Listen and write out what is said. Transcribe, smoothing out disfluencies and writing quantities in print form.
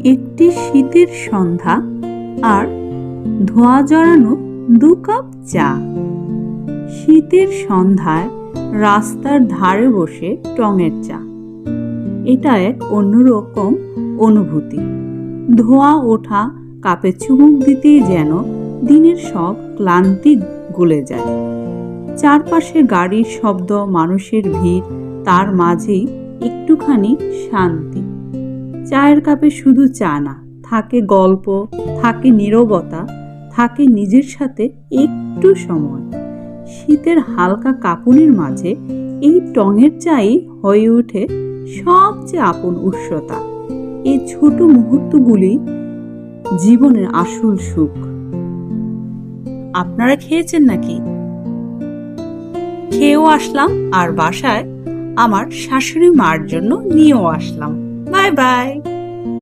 একটি শীতের সন্ধ্যা আর ধোঁয়া জড়ানো 2 কাপ চা। শীতের সন্ধ্যায় রাস্তার ধারে বসে টঙের চা, এটা এক অন্যরকম অনুভূতি। ধোঁয়া ওঠা কাপে চুমুক দিতেই যেন দিনের সব ক্লান্তি গলে যায়। চারপাশে গাড়ির শব্দ, মানুষের ভিড়, তার মাঝেই একটুখানি শান্তি। চায়ের কাপে শুধু চা না, থাকে গল্প, থাকে নীরবতা, থাকে নিজের সাথে একটু সময়। শীতের হালকা কাঁপুনির মাঝে এই টঙের চাই হয়ে ওঠে সবচেয়ে আপন উষ্ণতা। এই ছোট মুহূর্তগুলি জীবনের আসল সুখ। আপনারা খেয়েছেন নাকি? খেয়েও আসলাম, আর বাসায় আমার শাশুড়ি মার জন্য নিয়েও আসলাম। Bye bye.